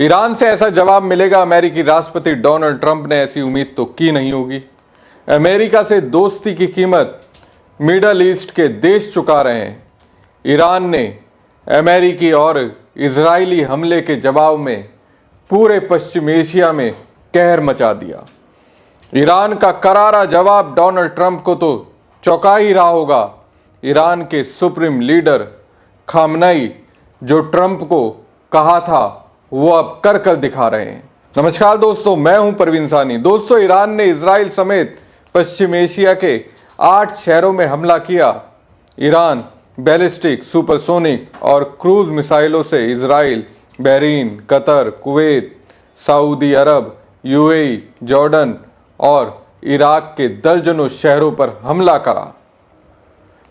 Iran से ऐसा जवाब मिलेगा, अमेरिकी राष्ट्रपति डोनाल्ड ट्रंप ने ऐसी उम्मीद तो की नहीं होगी। अमेरिका से दोस्ती की कीमत मिडल ईस्ट के देश चुका रहे हैं। ईरान ने अमेरिकी और इजरायली हमले के जवाब में पूरे पश्चिम एशिया में कहर मचा दिया। ईरान का करारा जवाब डोनाल्ड ट्रंप को तो चौंका ही रहा होगा। ईरान के सुप्रीम लीडर खामनेई जो ट्रंप को कहा था वो अब कर कर दिखा रहे हैं। नमस्कार दोस्तों, मैं हूं परवीन सानी। दोस्तों, ईरान ने इजराइल समेत पश्चिम एशिया के 8 शहरों में हमला किया। ईरान बैलिस्टिक, सुपरसोनिक और क्रूज मिसाइलों से Israel, Bahrain, Qatar, Kuwait, Saudi Arab, UAE, Jordan और इराक के दर्जनों शहरों पर हमला करा।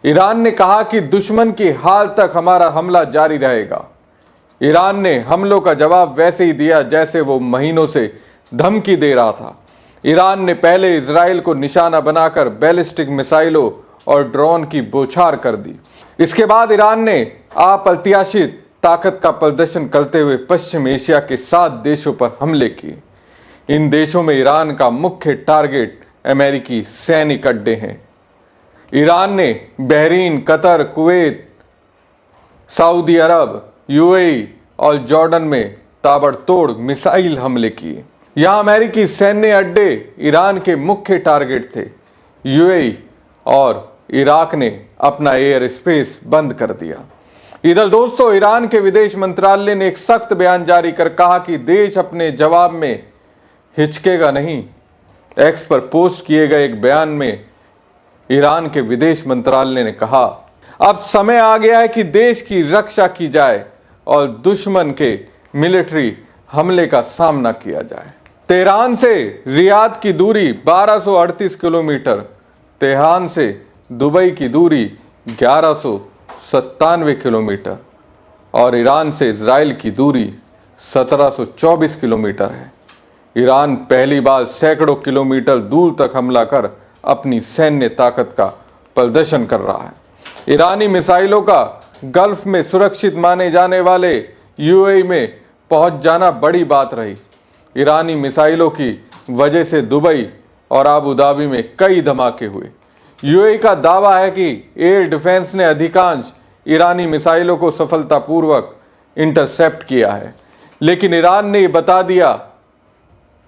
ईरान ने कहा कि दुश्मन की हाल तक हमारा हमला जारी रहेगा। ईरान ने हमलों का जवाब वैसे ही दिया जैसे वो महीनों से धमकी दे रहा था। ईरान ने पहले इजराइल को निशाना बनाकर बैलिस्टिक मिसाइलों और ड्रोन की बौछार कर दी। इसके बाद ईरान ने अप्रत्याशित ताकत का प्रदर्शन करते हुए पश्चिम एशिया के 7 देशों पर हमले किए। इन देशों में ईरान का मुख्य टारगेट अमेरिकी सैनिक अड्डे हैं। ईरान ने Bahrain, Qatar, Kuwait, Saudi Arab, UAE और जॉर्डन में ताबड़तोड़ मिसाइल हमले किए। यहां अमेरिकी सैन्य अड्डे ईरान के मुख्य टारगेट थे। यूएई और इराक ने अपना एयर स्पेस बंद कर दिया। इधर दोस्तों, ईरान के विदेश मंत्रालय ने एक सख्त बयान जारी कर कहा कि देश अपने जवाब में हिचकेगा नहीं। एक्स पर पोस्ट किए गए एक बयान में ईरान के विदेश मंत्रालय ने कहा, अब समय आ गया है कि देश की रक्षा की जाए और दुश्मन के मिलिट्री हमले का सामना किया जाए। तेहरान से रियाद की दूरी 1238 किलोमीटर, तेहरान से दुबई की दूरी 1197 किलोमीटर और ईरान से इजराइल की दूरी 1724 किलोमीटर है। ईरान पहली बार सैकड़ों किलोमीटर दूर तक हमला कर अपनी सैन्य ताकत का प्रदर्शन कर रहा है। ईरानी मिसाइलों का गल्फ में सुरक्षित माने जाने वाले यूएई में पहुंच जाना बड़ी बात रही। ईरानी मिसाइलों की वजह से दुबई और अबू धाबी में कई धमाके हुए। यूएई का दावा है कि एयर डिफेंस ने अधिकांश ईरानी मिसाइलों को सफलतापूर्वक इंटरसेप्ट किया है, लेकिन ईरान ने बता दिया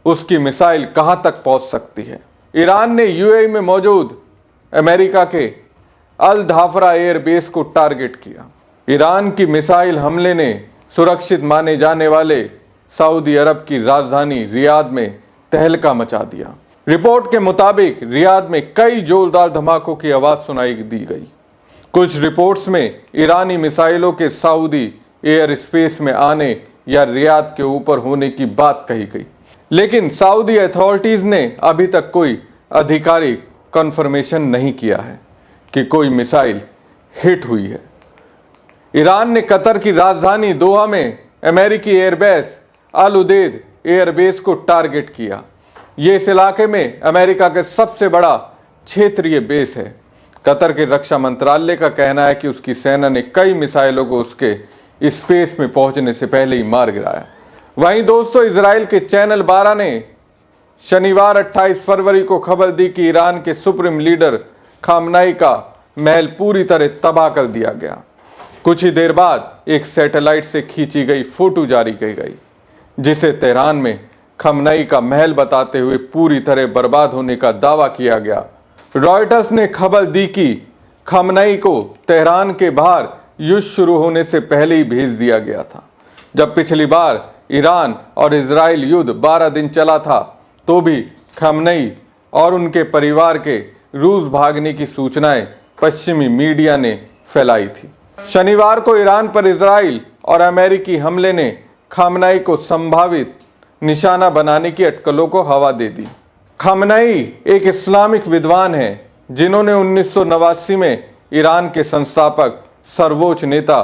उसकी मिसाइल कहां तक पहुंच सकती है। ईरान ने यूएई में मौजूद अमेरिका के अल धाफरा एयर बेस को टारगेट किया। ईरान की मिसाइल हमले ने सुरक्षित माने जाने वाले सऊदी अरब की राजधानी रियाद में तहलका मचा दिया। रिपोर्ट के मुताबिक रियाद में कई जोरदार धमाकों की आवाज सुनाई दी गई। कुछ रिपोर्ट्स में ईरानी मिसाइलों के सऊदी एयर स्पेस में आने या रियाद के ऊपर होने की बात कही गई, लेकिन सऊदी अथॉरिटीज ने अभी तक कोई आधिकारिक कंफर्मेशन नहीं किया है कि कोई मिसाइल हिट हुई है। ईरान ने कतर की राजधानी दोहा में अमेरिकी एयरबेस अल उदेद एयरबेस को टारगेट किया। ये इस इलाके में अमेरिका के सबसे बड़ा क्षेत्रीय बेस है। कतर के रक्षा मंत्रालय का कहना है कि उसकी सेना ने कई मिसाइलों को उसके स्पेस में पहुंचने से पहले ही मार गिराया। वहीं दोस्तों, इजराइल के चैनल 12 ने शनिवार 28 फरवरी को खबर दी कि ईरान के सुप्रीम लीडर खामनेई का महल पूरी तरह तबाह कर दिया गया। कुछ ही देर बाद एक सैटेलाइट से खींची गई फोटो जारी की गई, जिसे तेहरान में खामनेई का महल बताते हुए पूरी तरह बर्बाद होने का दावा किया गया। रॉयटर्स ने खबर दी कि खामनेई को तेहरान के बाहर युद्ध शुरू होने से पहले ही भेज दिया गया था। जब पिछली बार ईरान और इजराइल युद्ध 12 दिन चला था, तो भी खामनेई और उनके परिवार के रूस भागने की सूचनाएं पश्चिमी मीडिया ने फैलाई थी। शनिवार को ईरान पर इजराइल और अमेरिकी हमले ने खामनेई को संभावित निशाना बनाने की अटकलों को हवा दे दी। खामनेई एक इस्लामिक विद्वान हैं, जिन्होंने 1989 में ईरान के संस्थापक सर्वोच्च नेता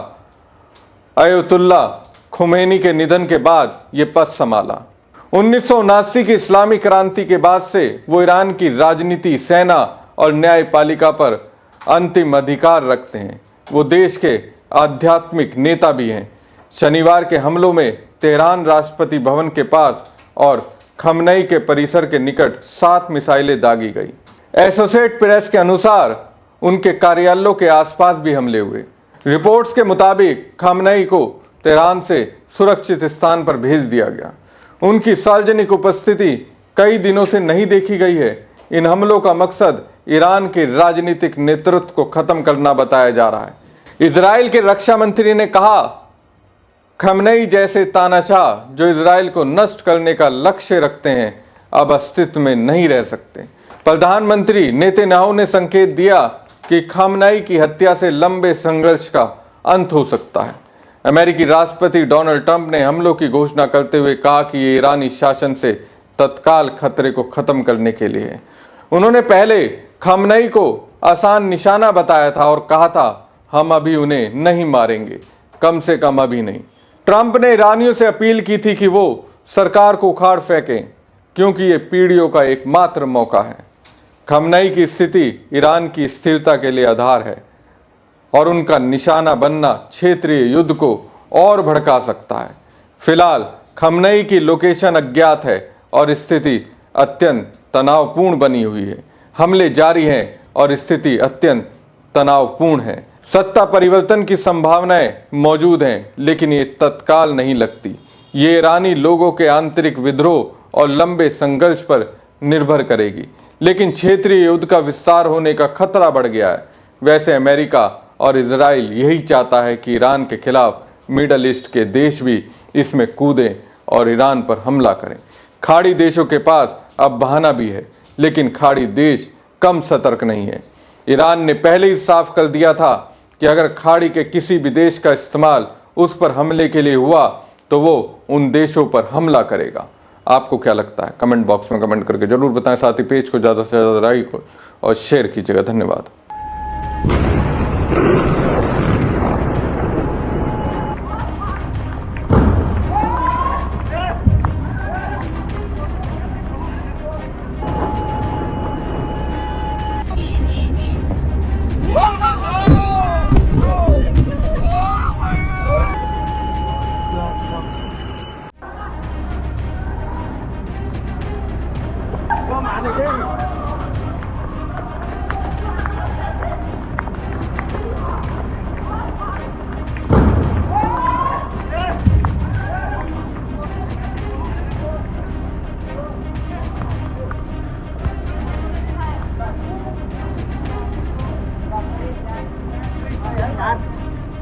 अयतुल्ला खुमैनी के निधन के बाद ये पद संभाला। 1979 की इस्लामी क्रांति के बाद से वो ईरान की राजनीति, सेना और न्यायपालिका पर अंतिम अधिकार रखते हैं। वो देश के आध्यात्मिक नेता भी हैं। शनिवार के हमलों में तेहरान राष्ट्रपति भवन के पास और खमनई के परिसर के निकट 7 मिसाइलें दागी गई। एसोसिएट प्रेस के अनुसार उनके कार्यालयों के आसपास भी हमले हुए। रिपोर्ट्स के मुताबिक खमनई को तेहरान से सुरक्षित स्थान पर भेज दिया गया। उनकी सार्वजनिक उपस्थिति कई दिनों से नहीं देखी गई है। इन हमलों का मकसद ईरान के राजनीतिक नेतृत्व को खत्म करना बताया जा रहा है। इजराइल के रक्षा मंत्री ने कहा, खमनई जैसे तानाशाह जो इजराइल को नष्ट करने का लक्ष्य रखते हैं अब अस्तित्व में नहीं रह सकते। प्रधानमंत्री नेतन्याहू ने संकेत दिया कि खमनई की हत्या से लंबे संघर्ष का अंत हो सकता है। अमेरिकी राष्ट्रपति डोनाल्ड ट्रंप ने हमलों की घोषणा करते हुए कहा कि ये ईरानी शासन से तत्काल खतरे को खत्म करने के लिए है। उन्होंने पहले खमनई को आसान निशाना बताया था और कहा था, हम अभी उन्हें नहीं मारेंगे, कम से कम अभी नहीं। ट्रंप ने ईरानियों से अपील की थी कि वो सरकार को उखाड़ फेंकें, क्योंकि ये पीढ़ियों का एकमात्र मौका है। खमनई की स्थिति ईरान की स्थिरता के लिए आधार है और उनका निशाना बनना क्षेत्रीय युद्ध को और भड़का सकता है। फिलहाल खमनई की लोकेशन अज्ञात है और स्थिति अत्यंत तनावपूर्ण बनी हुई है। हमले जारी हैं और स्थिति अत्यंत तनावपूर्ण है। सत्ता परिवर्तन की संभावनाएं मौजूद हैं, लेकिन ये तत्काल नहीं लगती। ये ईरानी लोगों के आंतरिक विद्रोह और लंबे संघर्ष पर निर्भर करेगी। लेकिन क्षेत्रीय युद्ध का विस्तार होने का खतरा बढ़ गया है। वैसे अमेरिका और इजराइल यही चाहता है कि ईरान के खिलाफ मिडल ईस्ट के देश भी इसमें कूदें और ईरान पर हमला करें। खाड़ी देशों के पास अब बहाना भी है, लेकिन खाड़ी देश कम सतर्क नहीं है। ईरान ने पहले ही साफ कर दिया था कि अगर खाड़ी के किसी भी देश का इस्तेमाल उस पर हमले के लिए हुआ तो वो उन देशों पर हमला करेगा। आपको क्या लगता है? कमेंट बॉक्स में कमेंट करके जरूर बताएं। साथ ही पेज को ज़्यादा से ज़्यादा लाइक और शेयर कीजिएगा। धन्यवाद।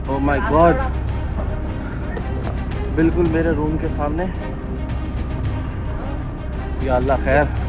ओह माय गॉड, बिल्कुल मेरे रूम के सामने। या अल्लाह खैर।